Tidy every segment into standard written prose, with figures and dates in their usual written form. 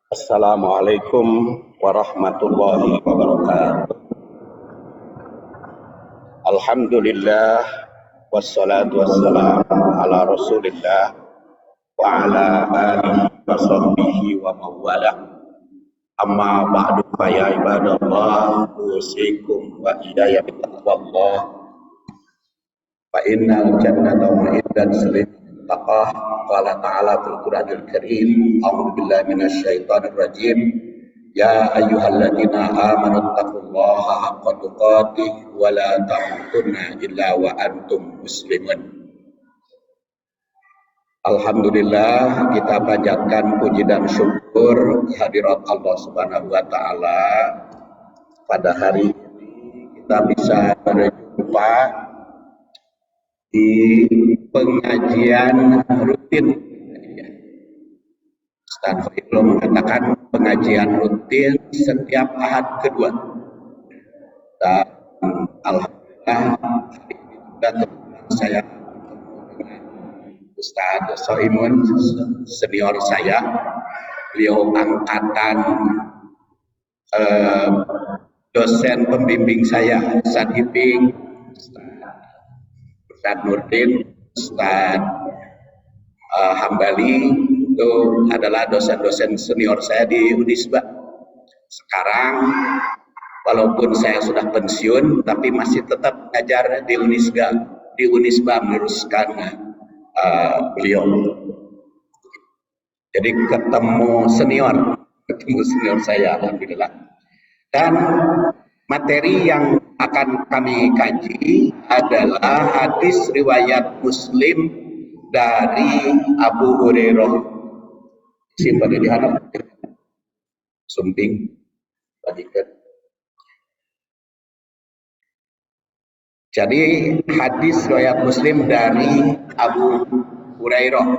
Assalamualaikum warahmatullahi wabarakatuh. Alhamdulillah wassalatu wassalamu ala Rasulillah wa ala alihi wa sahbihi wa mawala. Amma ba'du fa ya ibadallah usikum wa iyaya bittaqwallah fa innal jannata mu'iddat lil taqah. Qala ta'ala fil Qur'anil Karim, a'udzu billahi minasyaitonir rajim. Ya ayyuhalladzina amanu taqullaha haqqa tuqatih wa la tamutunna illa wa antum muslimun. Alhamdulillah, kita panjatkan puji dan syukur hadirat Allah Subhanahu wa taala. Pada hari ini kita bisa berjumpa di pengajian rutin. Ustaz Khairul mengatakan pengajian rutin setiap Ahad kedua. Dan alhamdulillah hari ini juga saya dengan Ustaz Soimun, senior saya. Beliau angkatan dosen pembimbing saya, Ustaz Iping, Ustaz Nurdin, Ustaz Hambali, itu adalah dosen-dosen senior saya di Unisba. Sekarang walaupun saya sudah pensiun, tapi masih tetap ngajar di Unisba meneruskan beliau. Jadi ketemu senior saya, alhamdulillah. Dan materi yang akan kami kaji adalah hadis riwayat Muslim dari Abu Hurairah. Simpan di hadap sumping bagikan. Jadi hadis riwayat Muslim dari Abu Hurairah.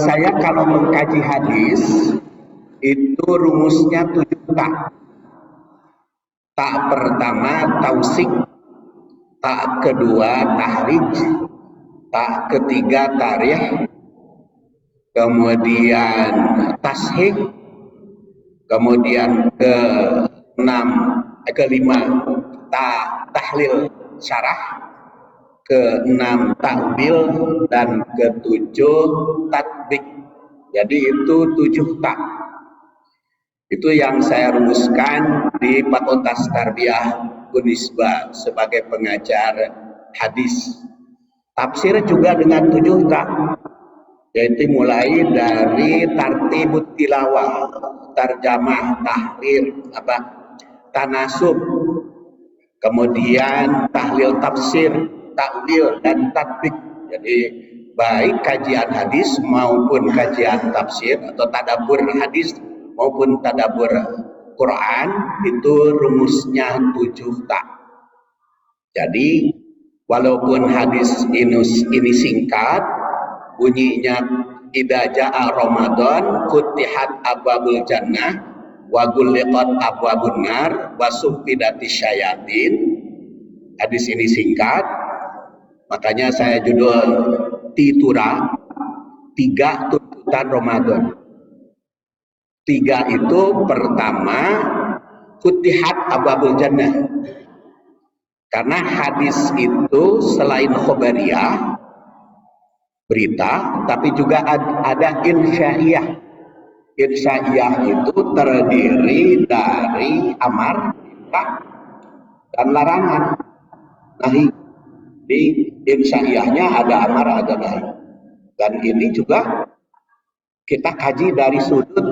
Saya kalau mengkaji hadis itu rumusnya 7 tak. Tak pertama tausik, tak kedua tahrij, tak ketiga tarikh, kemudian tashih, kemudian kelima tahlil syarah, keenam takbil, dan ketujuh tatbik. Jadi itu 7 tak. Itu yang saya rumuskan di Fakultas Tarbiyah Unisba sebagai pengajar hadis. Tafsir juga dengan 7 tak, yaitu mulai dari tartibut tilawah, tarjamah, tahrir, tanasub, kemudian tahlil tafsir, takwil, dan tatbik. Jadi baik kajian hadis maupun kajian tafsir atau tadabbur hadis maupun tadabbur Quran itu rumusnya 7 tak. Jadi walaupun hadis ini singkat, bunyinya idza jaa Ramadan futihat abwabul jannah wa ghulliqat abwabun nar wa suffidatis syayatin. Hadis ini singkat, makanya saya judul Titura 3 tuntutan Ramadan. 3 itu pertama futihat abwabul jannah. Karena hadis itu selain khobariyah berita, tapi juga ada insya'iyah. Insya'iyah itu terdiri dari amar, perintah, dan larangan. Nahi. Di insya'iyahnya ada amar, ada nahi. Dan ini juga kita kaji dari sudut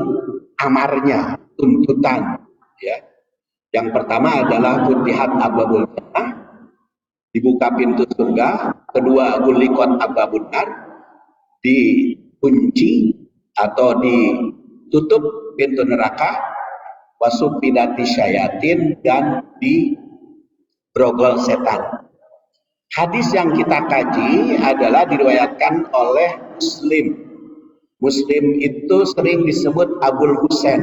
amarnya, tuntutan. Ya. Yang pertama adalah futihat abwabul jannah, dibuka pintu surga. Kedua, ghulliqat abwabun nar, dikunci atau ditutup pintu neraka. Wasufidati syayatin, dan dibrogol setan. Hadis yang kita kaji adalah diriwayatkan oleh Muslim. Muslim itu sering disebut Abul Husain.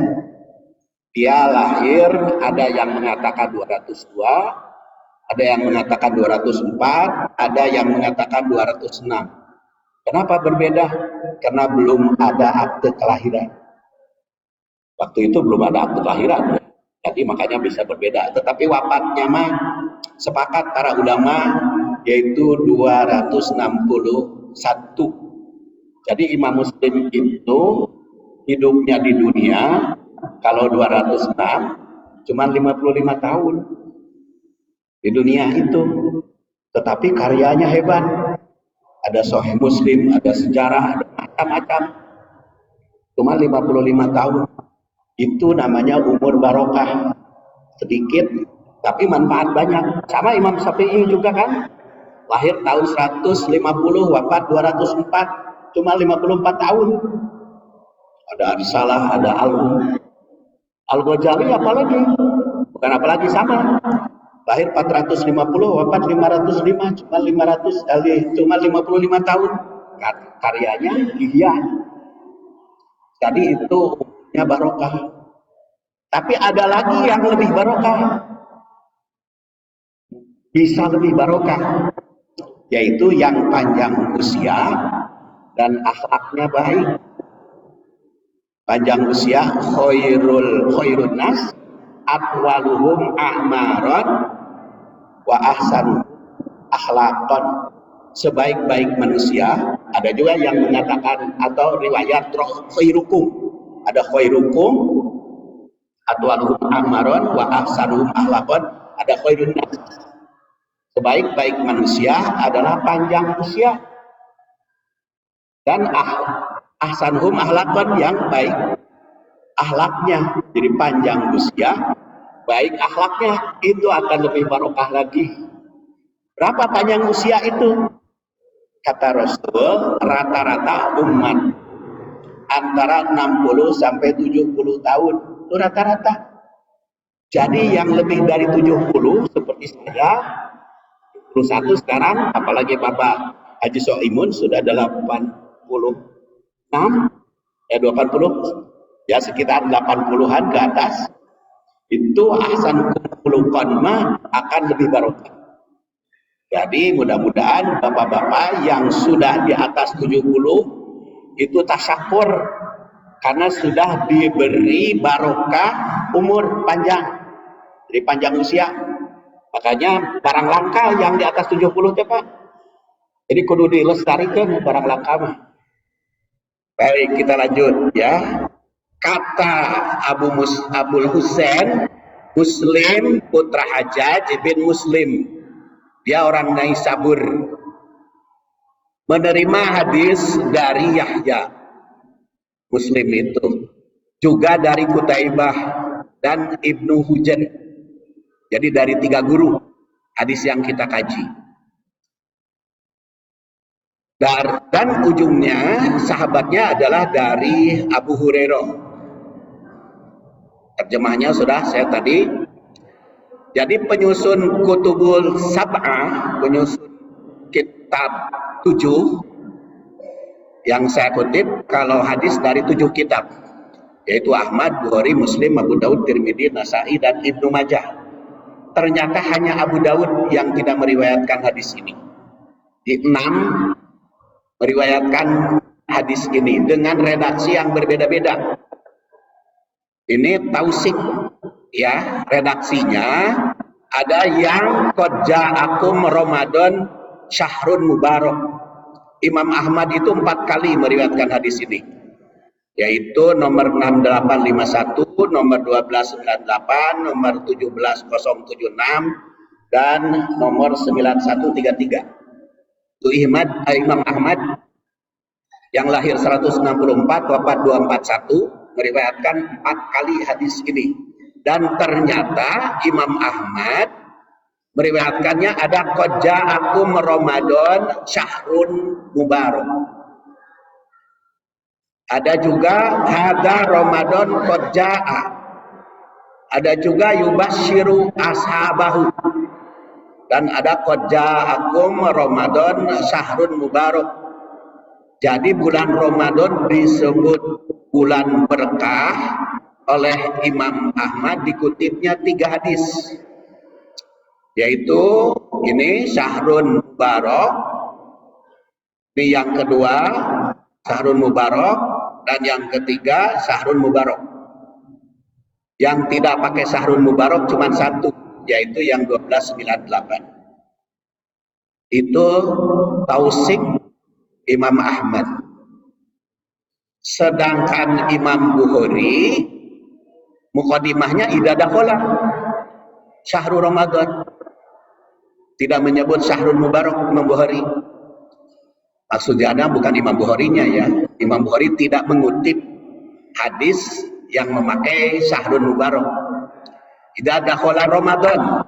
Dia lahir, ada yang mengatakan 202, ada yang mengatakan 204, ada yang mengatakan 206. Kenapa berbeda? Karena belum ada akte kelahiran. Waktu itu belum ada akte kelahiran, jadi makanya bisa berbeda. Tetapi wafatnya mah sepakat para ulama yaitu 261. Jadi Imam Muslim itu hidupnya di dunia kalau 206 cuma 55 tahun di dunia itu. Tetapi karyanya hebat. Ada Sahih Muslim, ada sejarah, ada macam-macam. Cuma 55 tahun. Itu namanya umur barokah. Sedikit, tapi manfaat banyak. Sama Imam Syafi'i juga kan. Lahir tahun 150, wafat 204. Cuma 54 tahun. Ada Risalah, ada Al-Ghazali apalagi. Bukan apalagi sama. Lahir 450, wafat 505. Cuma 55 tahun. Karyanya Ihya. Jadi itu umurnya barokah. Tapi ada lagi yang lebih barokah. Bisa lebih barokah. Yaitu yang panjang usia dan akhlaknya baik. Panjang usia khairun nas atwaluhum a'maran wa ahsan akhlaqan. Sebaik-baik manusia. Ada juga yang mengatakan atau riwayat khairukum. Ada khairukum atwaluhum a'maran wa ahsanuhum akhlaqan. Ada khairun nas. Sebaik-baik manusia adalah panjang usia dan ahsanuhum akhlaqan, yang baik akhlaknya. Jadi panjang usia, baik akhlaknya, itu akan lebih barokah lagi. Berapa panjang usia itu? Kata Rasul, rata-rata umat antara 60 sampai 70 tahun. Itu rata-rata. Jadi yang lebih dari 70 seperti saya 21 sekarang, apalagi Bapak Haji Soimun sudah 86 ya sekitar 80-an ke atas. Itu ahsan khuluqan mah akan lebih barokah. Jadi mudah-mudahan bapak-bapak yang sudah di atas 70 itu tasyakur karena sudah diberi barokah umur panjang, jadi panjang usia. Makanya barang langka yang di atas 70 teh Pak. Jadi kudu dilestarikan barang langka mah. Baik, kita lanjut ya. Kata Abul Husain Muslim putra Hajjaj bin Muslim. Dia orang Naisabur. Menerima hadis dari Yahya. Muslim itu. Juga dari Qutaibah dan Ibnu Hujan. Jadi dari 3 guru hadis yang kita kaji. Dan ujungnya sahabatnya adalah dari Abu Hurairah. Terjemahnya sudah saya tadi. Jadi penyusun Kutubul Sab'ah, penyusun kitab 7 yang saya kutip kalau hadis dari 7 kitab, yaitu Ahmad, Bukhari, Muslim, Abu Daud, Tirmidzi, Nasai, dan Ibnu Majah. Ternyata hanya Abu Daud yang tidak meriwayatkan hadis ini. Di 6 meriwayatkan hadis ini dengan redaksi yang berbeda-beda. Ini tausik ya, redaksinya ada yang qad ja'akum Ramadan syahrun mubarak. Imam Ahmad itu 4 kali meriwayatkan hadis ini, yaitu nomor 6851, nomor 1298, nomor 17076, dan nomor 9133. Itu Imam Ahmad yang lahir 164, wafat 241, meriwayatkan 4 kali hadis ini. Dan ternyata Imam Ahmad meriwayatkannya ada qad ja'akum Ramadan syahrun mubarak. Ada juga hadza Ramadan qad ja'a. Ada juga yubasyiru ashabahu. Dan ada qad ja'akum Ramadan syahrun mubarak. Jadi bulan Ramadan disebut bulan berkah oleh Imam Ahmad, dikutipnya 3 hadis, yaitu ini syahrun mubarak, ini yang kedua syahrun mubarak, dan yang ketiga syahrun mubarak. Yang tidak pakai Syahrul Mubarak cuma satu, yaitu yang 1298. Itu tausik Imam Ahmad. Sedangkan Imam Bukhari mukadimahnya idza dakhala syahrul Ramadan. Tidak menyebut Syahrul Mubarak Imam Bukhari. Maksudnya bukan Imam Bukharinya ya. Imam Bukhari tidak mengutip hadis yang memakai Syahrul Mubarak. Idza dakhala Ramadan,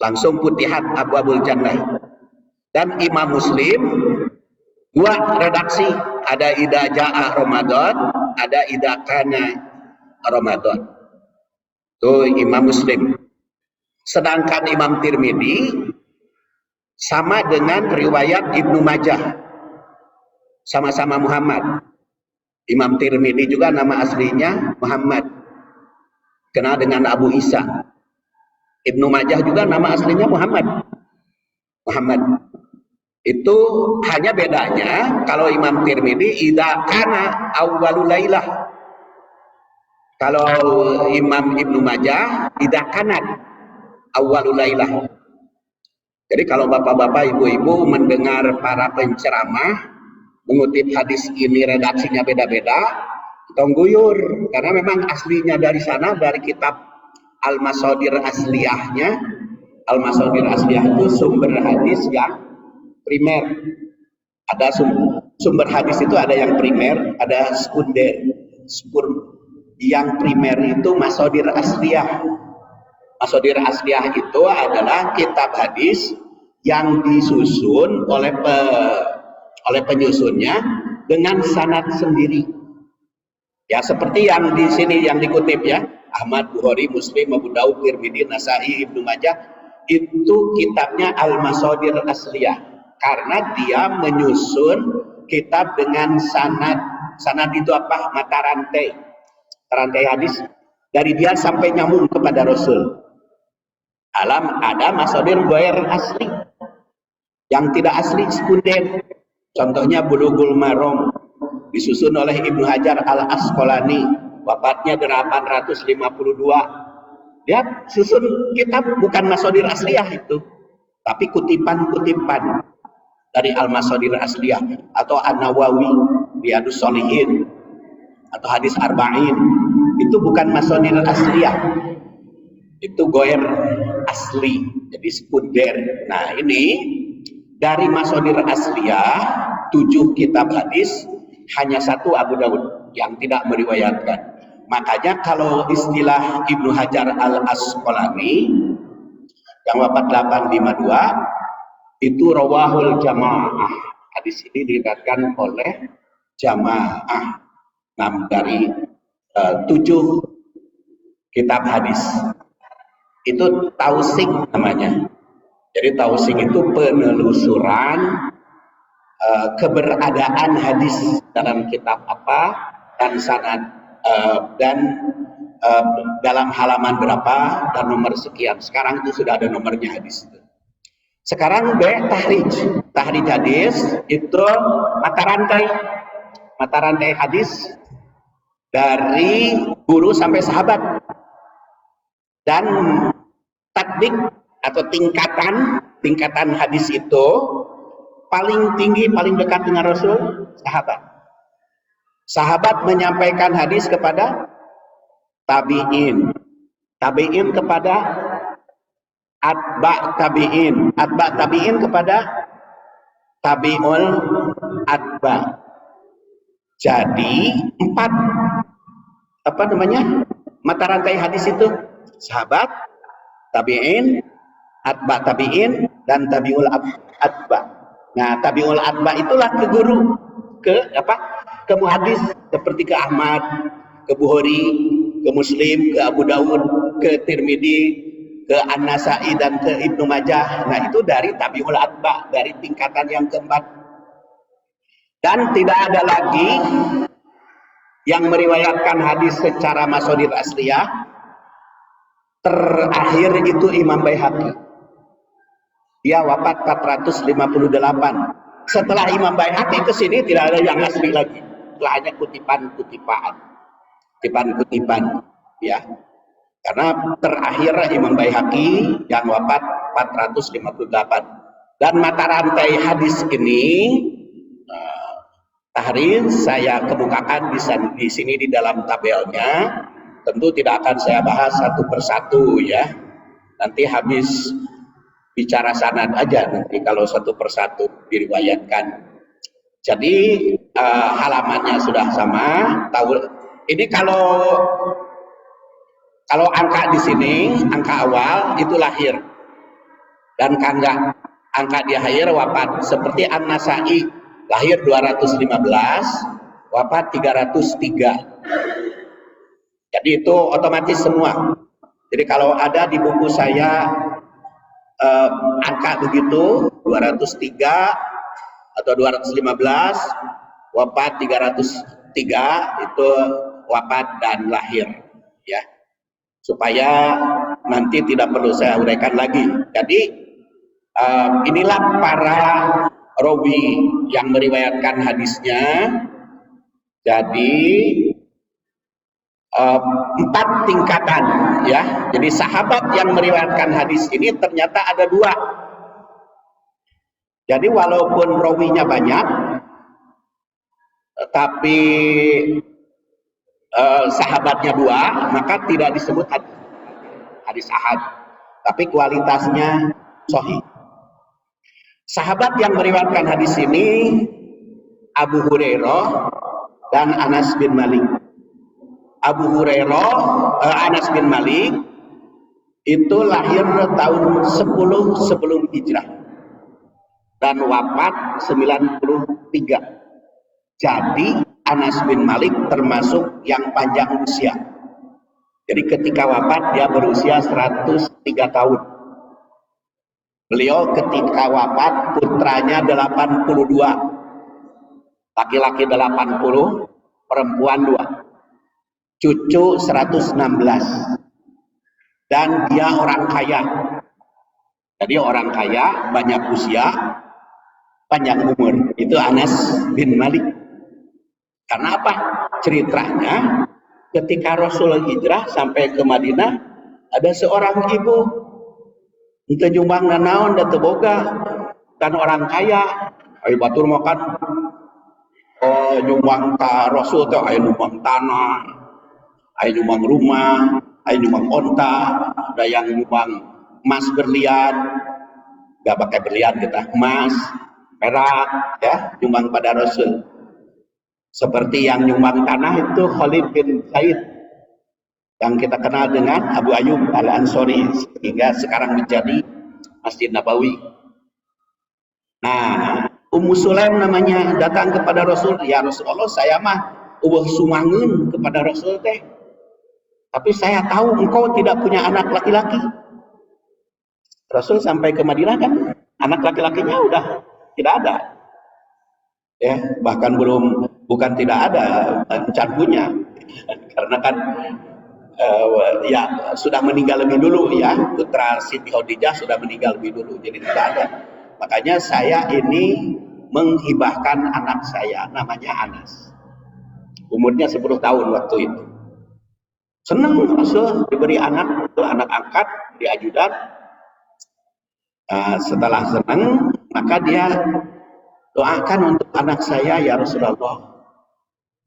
langsung Futihat Abwabul Jannah. Dan Imam Muslim dua redaksi, ada idza jaa Ramadan, ada idza kana Ramadan. Itu Imam Muslim. Sedangkan Imam Tirmidzi sama dengan riwayat Ibnu Majah, sama-sama Muhammad. Imam Tirmidzi juga nama aslinya Muhammad, kenal dengan Abu Isa. Ibnu Majah juga nama aslinya Muhammad. Itu hanya bedanya, kalau Imam Tirmidzi idza kana awwalul lailah. Kalau Imam Ibnu Majah idza kanat awwalul lailah. Jadi kalau bapak-bapak, ibu-ibu mendengar para penceramah mengutip hadis ini redaksinya beda-beda, tong guyur, karena memang aslinya dari sana, dari kitab Al-Masadir Asliyahnya. Al-Masadir Asliyah itu sumber hadis yang primer. Ada sumber hadis itu ada yang primer, ada sekunder. Yang primer itu Masadir Asliyah. Masadir Asliyah itu adalah kitab hadis yang disusun oleh penyusunnya dengan sanad sendiri. Ya, seperti yang di sini yang dikutip ya, Ahmad, Bukhari, Muslim, Abu Daud, Tirmidzi, Nasai, Ibnu Majah, itu kitabnya Al-Masadir Asliyah karena dia menyusun kitab dengan sanad. Sanad itu apa? Mata rantai hadis dari dia sampai nyambung kepada Rasul. Ada masadir ghair asli, yang tidak asli, sekunder. Contohnya Bulughul Maram, disusun oleh Ibnu Hajar Al-Asqalani, wafatnya 852. Dia susun kitab bukan masadir asliyah itu, tapi kutipan-kutipan dari Al-Masadir Asliyah. Atau An-Nawawi, Riyadhus Shalihin, atau Hadis Arba'in, itu bukan masadir asliyah, itu ghair asli, jadi sekunder. Nah, ini dari masadir asliyah 7 kitab hadis, hanya 1 Abu Daud yang tidak meriwayatkan. Makanya kalau istilah Ibnu Hajar Al-Asqalani yang wafat 852 itu rawahul jamaah. Hadis ini diriwayatkan oleh jamaah. Dari 7 kitab hadis. Itu tausik namanya. Jadi tausik itu penelusuran keberadaan hadis dalam kitab apa dan sanad dalam halaman berapa dan nomor sekian. Sekarang itu sudah ada nomornya hadis itu. Sekarang tahrij hadis itu mata rantai hadis dari guru sampai sahabat. Dan tatbik atau tingkatan hadis itu paling tinggi, paling dekat dengan Rasul, sahabat menyampaikan hadis kepada tabi'in kepada atba' tabi'in kepada tabi'ul atba'. Jadi 4 mata rantai hadis itu: sahabat, tabi'in, atba tabi'in, dan tabi'ul atba. Nah, tabi'ul atba itulah ke guru, ke muhadis, seperti ke Ahmad, ke Bukhari, ke Muslim, ke Abu Daud, ke Tirmidzi, ke An-Nasai, dan ke Ibnu Majah. Nah, itu dari tabi'ul atba, dari tingkatan yang keempat. Dan tidak ada lagi yang meriwayatkan hadis secara masadir asliyah. Terakhir itu Imam Baihaqi. Dia wafat 458. Setelah Imam Baihaqi ke sini tidak ada yang asli lagi. Itu hanya kutipan-kutipan. ya. Karena terakhir Imam Baihaqi yang wafat 458. Dan mata rantai hadis ini tahrir saya kemukakan di sini di dalam tabelnya. Tentu tidak akan saya bahas satu persatu ya. Nanti habis bicara sanad aja nanti kalau satu persatu diriwayatkan. Jadi halamannya sudah sama. Tahu ini kalau angka di sini, angka awal itu lahir, dan angka di akhir wafat. Seperti An-Nasai, lahir 215, wafat 303. Jadi itu otomatis semua. Jadi kalau ada di buku saya angka begitu, 203 atau 215, wafat 303, itu wafat dan lahir, ya. Supaya nanti tidak perlu saya uraikan lagi. Jadi inilah para rawi yang meriwayatkan hadisnya. Jadi 4 tingkatan ya. Jadi sahabat yang meriwayatkan hadis ini ternyata ada 2. Jadi walaupun rawinya banyak, tapi sahabatnya 2, maka tidak disebut hadis ahad, tapi kualitasnya sahih. Sahabat yang meriwayatkan hadis ini Abu Hurairah dan Anas bin Malik. Abu Hurairah, Anas bin Malik itu lahir tahun 10 sebelum hijrah dan wafat 93. Jadi Anas bin Malik termasuk yang panjang usia. Jadi ketika wafat dia berusia 103 tahun. Beliau ketika wafat putranya 82. Laki-laki 80, perempuan 2. Cucu 116. Dan dia orang kaya. Jadi orang kaya, banyak usia, panjang umur. Itu Anas bin Malik. Karena apa? Ceritanya ketika Rasul hijrah sampai ke Madinah, ada seorang ibu itu nyumbang nanaon dan teboga, kan orang kaya, ayo batur makan, nyumbang ka Rasul teh, ayo nyumbang tanah, ayo nyumbang rumah, ayo nyumbang onta, ada yang nyumbang emas berlian, gak pakai berlian kita, emas, perak, ya, nyumbang pada Rasul. Seperti yang nyumbang tanah itu Khalid bin Zaid yang kita kenal dengan Abu Ayyub Al-Ansori, sehingga sekarang menjadi Masjid Nabawi. Nah, Ummu Sulaim namanya, datang kepada Rasul, ya Rasulullah, saya mah ubah sumangun kepada Rasul teh, tapi saya tahu engkau tidak punya anak laki-laki. Rasul sampai ke Madinah kan anak laki-lakinya udah tidak ada, ya, bahkan bukan tidak ada, encan punya, karena kan ya sudah meninggal lebih dulu, ya, putra Siti Khadijah sudah meninggal lebih dulu, jadi tidak ada. Makanya saya ini menghibahkan anak saya, namanya Anas, umurnya 10 tahun waktu itu. Senang Rasul diberi anak, itu anak angkat, di ajudan. Setelah senang, maka dia doakan untuk anak saya, ya Rasulullah.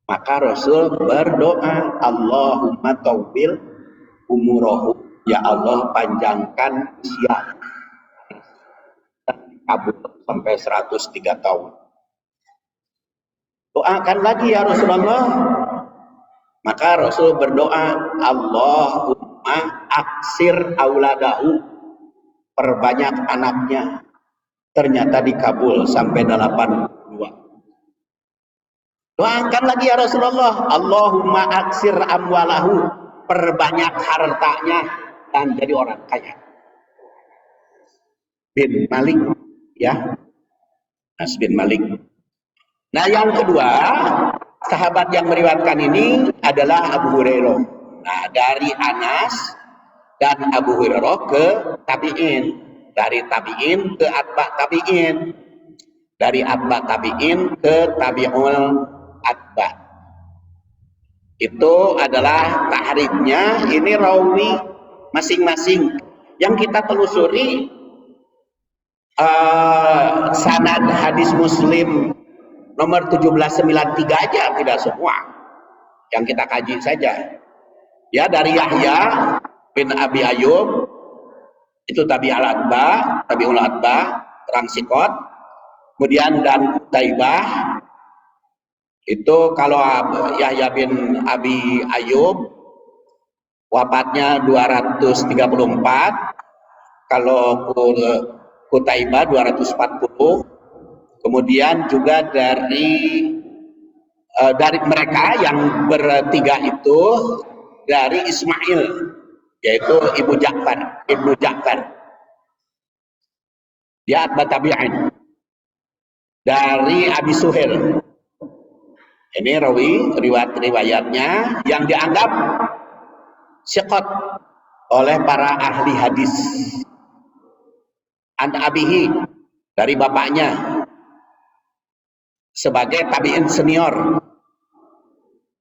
Maka Rasul berdoa, Allahumma tawbil umurahu, ya Allah panjangkan usia, kabur sampai 103 tahun. Doakan lagi ya Rasulullah. Maka Rasul berdoa, Allahumma aksir auladahu, perbanyak anaknya. Ternyata dikabul sampai 82. Doakan lagi ya Rasulullah, Allahumma aksir amwalahu, perbanyak hartanya dan jadi orang kaya. Bin Malik, ya, Anas bin Malik. Nah, yang kedua, sahabat yang meriwayatkan ini adalah Abu Hurairah. Nah, dari Anas dan Abu Hurairah ke tabi'in, dari tabi'in ke atba tabi'in, dari atba tabi'in ke tabi'ul atba. Itu adalah tahrijnya, ini rawi masing-masing. Yang kita telusuri sanad hadis Muslim nomor 1793 aja, tidak semua. Yang kita kaji saja. Ya, dari Yahya bin Abi Ayyub, itu tabi'ul atba, orang sikot. Kemudian dan Qutaibah, itu kalau Yahya bin Abi Ayyub wafatnya 234, kalau Qutaibah 240. Kemudian juga dari mereka yang bertiga itu dari Ismail, yaitu Ibnu Ja'far. Dia atba tabi'in. Dari Abi Suhail. Ini riwayatnya yang dianggap siqat oleh para ahli hadis. An abihi, dari bapaknya, sebagai tabi'in senior.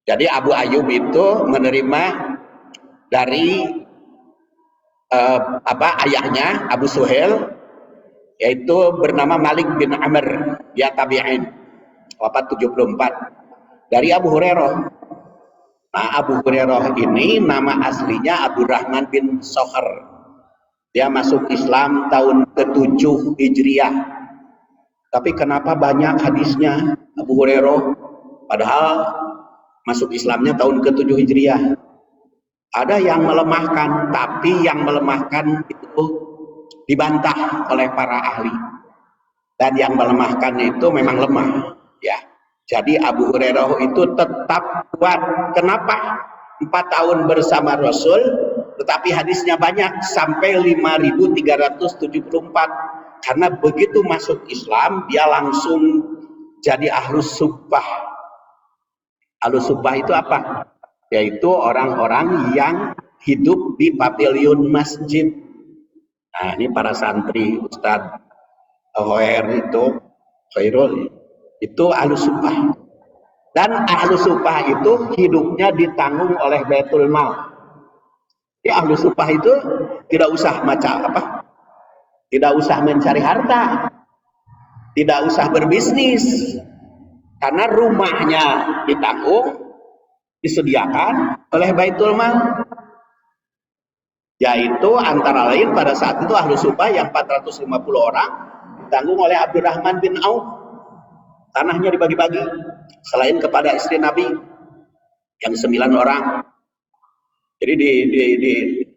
Jadi Abu Ayyub itu menerima dari ayahnya Abu Suhail, yaitu bernama Malik bin Amr, dia tabi'in, wafat 74, dari Abu Hurairah. Nah, Abu Hurairah ini nama aslinya Abdurrahman bin Soher. Dia masuk Islam tahun ke-7 Hijriah. Tapi kenapa banyak hadisnya Abu Hurairah? Padahal masuk Islamnya tahun ke-7 Hijriah. Ada yang melemahkan, tapi yang melemahkan itu dibantah oleh para ahli. Dan yang melemahkan itu memang lemah, ya. Jadi Abu Hurairah itu tetap kuat. Kenapa? 4 tahun bersama Rasul, tetapi hadisnya banyak sampai 5.374. Karena begitu masuk Islam, dia langsung jadi ahlus suffah. Ahlus suffah itu apa? Yaitu orang-orang yang hidup di pavilion masjid. Nah, ini para santri, Ustadz Hoer itu, Khairul, itu ahlus suffah. Dan ahlus suffah itu hidupnya ditanggung oleh Baitul Mal. Ya, ahlus suffah itu tidak usah tidak usah mencari harta, tidak usah berbisnis, karena rumahnya ditanggung, disediakan oleh Baitul Mal. Yaitu antara lain pada saat itu ahlus suffah yang 450 orang ditanggung oleh Abdurrahman bin Auf. Tanahnya dibagi-bagi, selain kepada istri Nabi yang 9 orang. Jadi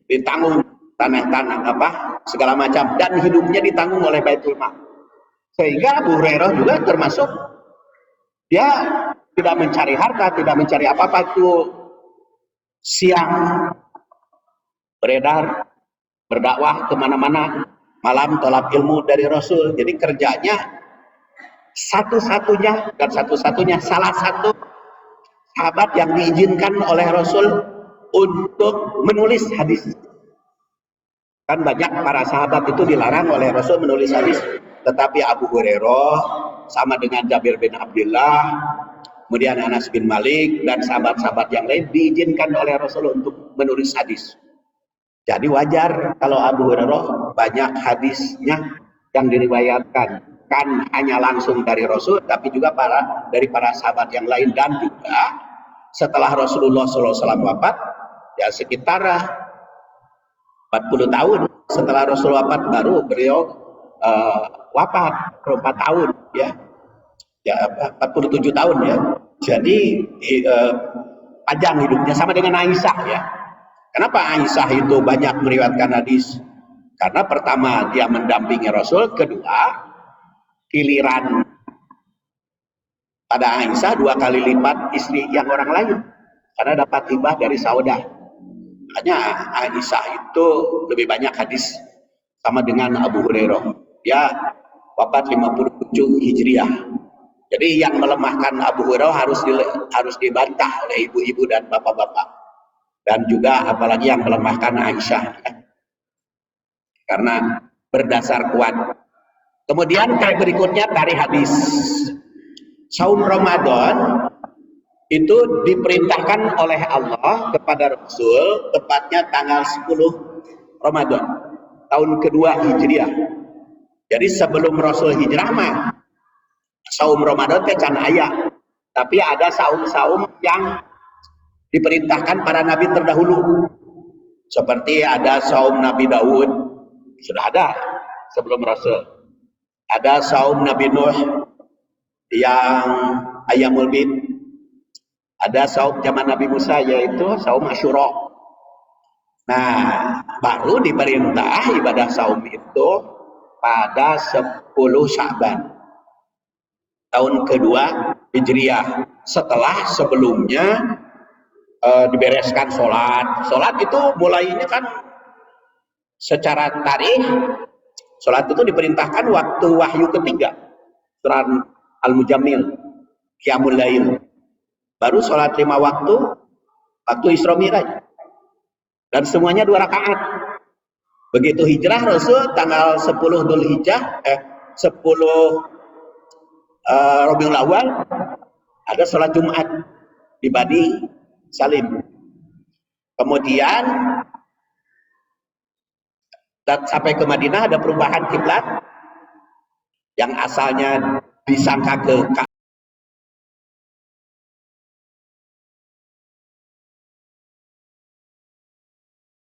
ditanggung tanah segala macam, dan hidupnya ditanggung oleh Baitul Mal. Sehingga Abu Hurairah juga termasuk, dia tidak mencari harta, tidak mencari apa-apa, itu siang beredar, berdakwah kemana-mana, malam tolak ilmu dari Rasul. Jadi kerjanya satu-satunya salah satu sahabat yang diizinkan oleh Rasul untuk menulis hadis. Kan banyak para sahabat itu dilarang oleh Rasul menulis hadis, tetapi Abu Hurairah sama dengan Jabir bin Abdullah, kemudian Anas bin Malik dan sahabat-sahabat yang lain diizinkan oleh Rasul untuk menulis hadis. Jadi wajar kalau Abu Hurairah banyak hadisnya yang diriwayatkan, kan hanya langsung dari Rasul, tapi juga dari para sahabat yang lain. Dan juga setelah Rasulullah SAW wafat, ya sekitar 40 tahun setelah Rasul wafat, baru beliau wafat 4 tahun, ya 47 tahun, ya. Jadi panjang hidupnya, sama dengan Aisyah, ya. Kenapa Aisyah itu banyak meriwayatkan hadis? Karena pertama dia mendampingi Rasul, kedua giliran pada Aisyah 2 kali lipat istri yang orang lain, karena dapat hibah dari Saudah. Makanya Aisyah itu lebih banyak hadis sama dengan Abu Hurairah. Dia wafat 57 Hijriah. Jadi yang melemahkan Abu Hurairah harus dibantah oleh ibu-ibu dan bapak-bapak. Dan juga apalagi yang melemahkan Aisyah, ya. Karena berdasar kuat. Kemudian kayak berikutnya dari hadis saum Ramadan itu diperintahkan oleh Allah kepada Rasul tepatnya tanggal 10 Ramadan tahun kedua Hijriah. Jadi sebelum Rasul hijrah mah saum Ramadan teh can aya, tapi ada saum-saum yang diperintahkan para nabi terdahulu. Seperti ada saum Nabi Daud, sudah ada sebelum Rasul. Ada saum Nabi Nuh yang Ayyamul Bid. Ada saum zaman Nabi Musa yaitu saum Asyura. Nah, baru diperintah ibadah saum itu pada 10 Sya'ban tahun kedua Hijriah, setelah sebelumnya dibereskan sholat itu mulainya kan secara tarikh. Sholat itu diperintahkan waktu wahyu ketiga surat Al-Mujammil, Qiyamul Lail. Baru sholat 5 waktu Isra Mi'raj, dan semuanya 2 rakaat. Begitu hijrah Rasul tanggal 10 Dzulhijjah 10 Rabiul Awal ada sholat Jumat di Bani Salim. Kemudian dan sampai ke Madinah ada perubahan kiblat yang asalnya disangka ke